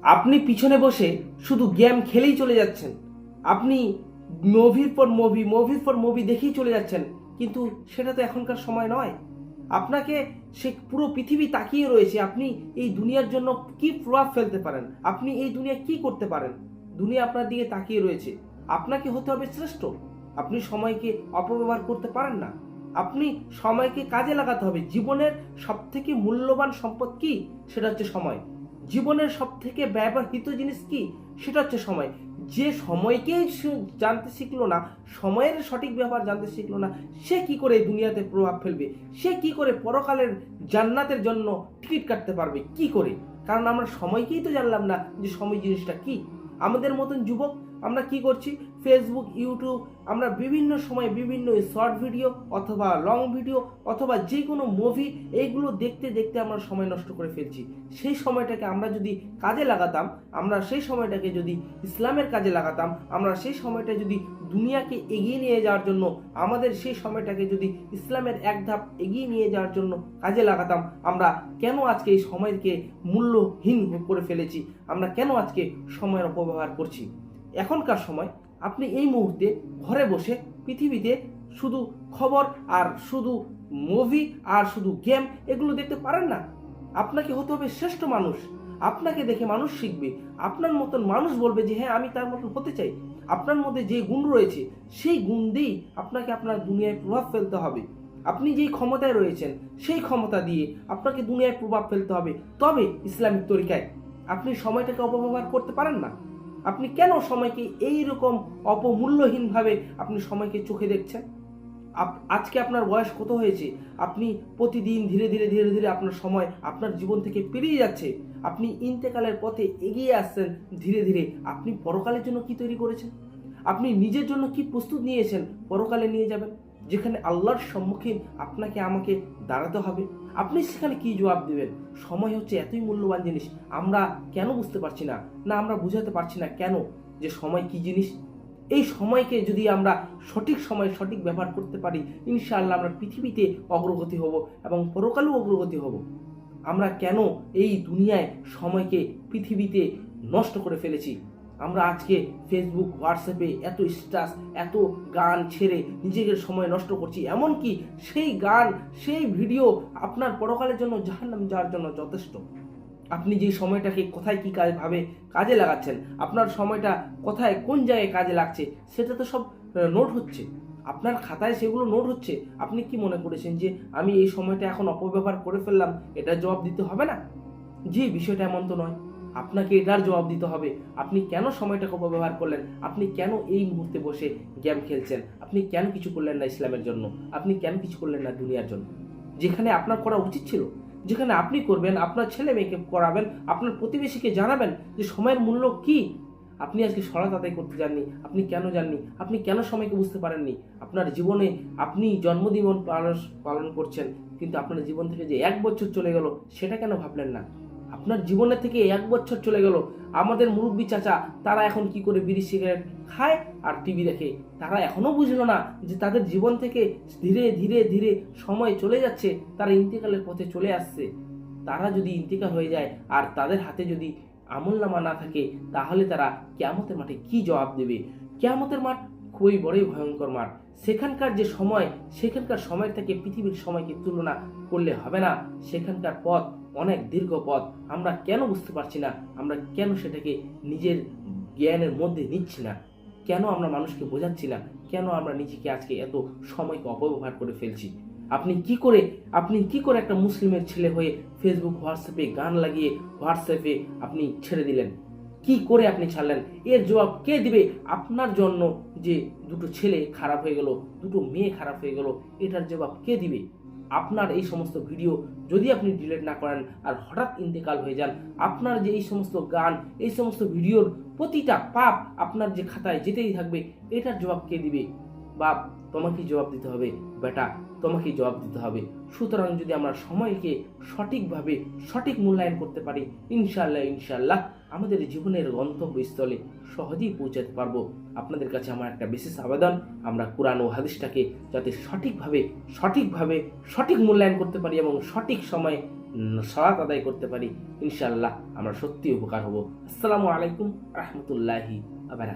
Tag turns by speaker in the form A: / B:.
A: আপনি পিছনে বসে শুধু গেম খেলেই চলে যাচ্ছেন, আপনি মুভির পর মুভি দেখেই চলে যাচ্ছেন, কিন্তু সেটা তো এখনকার সময় নয়। আপনাকে সে পুরো পৃথিবী তাকিয়ে রয়েছে, আপনি এই দুনিয়ার জন্য কি প্রভাব ফেলতে পারেন, আপনি এই দুনিয়া কি করতে পারেন। দুনিয়া আপনার দিকে তাকিয়ে রয়েছে, আপনাকে হতে হবে শ্রেষ্ঠ। আপনি সময়কে অপব্যবহার করতে পারেন না, আপনি সময়কে কাজে লাগাতে হবে। জীবনের সবথেকে মূল্যবান সম্পদ কি? সেটা হচ্ছে সময়। জীবনের সবথেকে ব্যবহৃত জিনিস কি? সেটা হচ্ছে সময়। যে সময়কেই জানতে শিখলো না, সময়ের সঠিক ব্যবহার জানতে শিখলো না, সে কি করে এই দুনিয়াতে প্রভাব ফেলবে? সে কি করে পরকালের জান্নাতের জন্য টিকিট কাটতে পারবে? কি করে? কারণ আমরা সময়কেই তো জানলাম না যে সময় জিনিসটা কি। আমাদের মতন যুবক আমরা কি করছি? ফেসবুক, ইউটিউব, আমরা বিভিন্ন সময় বিভিন্ন শর্ট ভিডিও অথবা লং ভিডিও অথবা যে কোনো মুভি, এইগুলো দেখতে দেখতে আমরা সময় নষ্ট করে ফেলছি। সেই সময়টাকে আমরা যদি কাজে লাগাতাম, আমরা সেই সময়টাকে যদি ইসলামের কাজে লাগাতাম, আমরা সেই সময়টা যদি দুনিয়াকে এগিয়ে নিয়ে যাওয়ার জন্য, আমাদের সেই সময়টাকে যদি ইসলামের এক ধাপ এগিয়ে নিয়ে যাওয়ার জন্য কাজে লাগাতাম, আমরা কেন আজকে এই সময়কে মূল্যহীন করে ফেলেছি? আমরা কেন আজকে সময়ের অপব্যবহার করছি? এখনকার সময় আপনি এই মুহূর্তে ঘরে বসে পৃথিবীতে শুধু খবর আর শুধু মুভি আর শুধু গেম এগুলো দেখতে পারেন না। আপনাকে হতে হবে শ্রেষ্ঠ মানুষ। আপনাকে দেখে মানুষ শিখবে, আপনার মতন মানুষ বলবে যে হ্যাঁ আমি তার মতন হতে চাই। আপনার মধ্যে যে গুণ রয়েছে সেই গুণ দিয়েই আপনাকে আপনার দুনিয়ায় প্রভাব ফেলতে হবে। আপনি যেই ক্ষমতায় রয়েছেন সেই ক্ষমতা দিয়ে আপনাকে দুনিয়ায় প্রভাব ফেলতে হবে, তবে ইসলামিক তরিকায়। আপনি সময়টাকে অপব্যবহার করতে পারেন না। আপনি কেন সময়কে এইরকম অপমূল্যহীনভাবে আপনি সময়কে চোখে দেখছেন? আজকে আপনার বয়স কত হয়েছে? আপনি প্রতিদিন ধীরে ধীরে ধীরে ধীরে আপনার সময় আপনার জীবন থেকে পেরিয়ে যাচ্ছে। আপনি ইন্তেকালের পথে এগিয়ে আসছেন ধীরে ধীরে। আপনি পরকালের জন্য কি তৈরি করেছেন? আপনি নিজের জন্য কি প্রস্তুত নিয়েছেন পরকালে নিয়ে যাবেন, যেখানে আল্লাহর সম্মুখে আপনাকে আমাকে দাঁড়াতে হবে? আপনি সেখানে কি জবাব দেবেন? সময় হচ্ছে এতই মূল্যবান জিনিস, আমরা কেন বুঝতে পারছি না? আমরা বুঝাতে পারছি না কেন যে সময় কি জিনিস। এই সময়কে যদি আমরা সঠিক সময়ে সঠিক ব্যবহার করতে পারি, ইনশাআল্লাহ আমরা পৃথিবীতে অগ্রগতি হব এবং পরকালেও অগ্রগতি হব। আমরা কেন এই দুনিয়ায় সময়কে পৃথিবীতে নষ্ট করে ফেলেছি? আমরা আজকে ফেসবুক, হোয়াটসঅ্যাপে এত স্ট্যাটাস, এত গান ছেড়ে নিজেদের সময় নষ্ট করছি। এমনকি সেই গান, সেই ভিডিও আপনার পরকালের জন্য জাহান্নাম যাওয়ার জন্য যথেষ্ট। আপনি যে সময়টাকে কোথায় কি ভাবে কাজে লাগাচ্ছেন, আপনার সময়টা কোথায় কোন জায়গায় কাজে লাগছে, সেটা তো সব নোট হচ্ছে, আপনার খাতায় সেগুলো নোট হচ্ছে। আপনি কি মনে করেছেন যে আমি এই সময়টা এখন অপব্যবহার করে ফেললাম, এটা জবাব দিতে হবে না? জি, বিষয়টা এমন তো নয়। আপনাকে এটার জবাব দিতে হবে। আপনি কেন সময়টাকে অপব্যবহার করলেন? আপনি কেন এই মুহূর্তে বসে গেম খেলছেন? আপনি কেন কিছু করলেন না ইসলামের জন্য? আপনি কেন কিছু করলেন না দুনিয়ার জন্য? যেখানে আপনার করা উচিত ছিল, যেখানে আপনি করবেন, আপনার ছেলে মেয়েকে করাবেন, আপনার প্রতিবেশীকে জানাবেন যে সময়ের মূল্য কি। আপনি আজকে সলাত আদায় করতে যাননি, আপনি কেন যাননি? আপনি কেন সময়কে বুঝতে পারেননি? আপনার জীবনে আপনি জন্মদিন পালন করছেন, কিন্তু আপনার জীবন থেকে যে 1 বছর চলে গেল সেটা কেন ভাবলেন না? আপনার জীবনের থেকে 1 বছর চলে গেল। আমাদের মুরব্বী চাচা, তারা এখন কি করে বিড়ি সিগারেট খায় আর টিভি দেখে, তারা এখনো বুঝলো না যে তাদের জীবন থেকে ধীরে ধীরে ধীরে সময় চলে যাচ্ছে, তারা ইন্তেকালের পথে চলে আসছে। তারা যদি ইন্তেকাল হয়ে যায় আর তাদের হাতে যদি আমলনামা না থাকে, তাহলে তারা কিয়ামতের মাঠে কি জবাব দেবে? কিয়ামতের মাঠ খুবই বড়ই ভয়ঙ্কর মাঠ। সেখানকার যে সময়, সেখানকার সময় থেকে পৃথিবীর সময়কে তুলনা করলে হবে না। সেখানকার পথ অনেক দীর্ঘ পথ। আমরা কেন বুঝতে পারছি না? আমরা কেন সেটাকে নিজের জ্ঞানের মধ্যে নিচ্ছি না? কেন আমরা মানুষকে বোঝাচ্ছি না? কেন আমরা নিজেকে আজকে এত সময়কে অপব্যবহার করে ফেলছি? আপনি কি করে একটা মুসলিমের ছেলে হয়ে ফেসবুক, হোয়াটসঅ্যাপে গান লাগিয়ে হোয়াটসঅ্যাপে আপনি ছেড়ে দিলেন? কি করে আপনি ছাড়লেন? এর জবাব কে দিবে? আপনার জন্য যে দুটো ছেলে খারাপ হয়ে গেল, দুটো মেয়ে খারাপ হয়ে গেল, এটার জবাব কে দিবে? আপনার এই সমস্ত ভিডিও যদি আপনি ডিলিট না করেন আর হঠাৎ ইন্তেকাল হয়ে যান, আপনার যে এই সমস্ত গান, এই সমস্ত ভিডিওর প্রতিটা পাপ আপনার যে খাতায় যেতেই থাকবে, এটার জবাব কে দিবে? বাপ, তোমাকেই জবাব দিতে হবে। বেটা, তোমাকেই জবাব দিতে হবে। সুতরাং যদি আমরা সময়কে সঠিকভাবে সঠিক মূল্যায়ন করতে পারি, ইনশাআল্লাহ আমাদের জীবনের গন্তব্যস্থলে সহজেই পৌঁছাতে পারবো। আপনাদের কাছে আমার একটা বিশেষ আবেদন, আমরা কোরআন ও হাদিসটাকে যাতে সঠিকভাবে সঠিক মূল্যায়ন করতে পারি এবং সঠিক সময়ে সালাত আদায় করতে পারি, ইনশাআল্লাহ আমরা সত্যি উপকার হব। আসসালামু আলাইকুম রহমতুল্লাহি আবার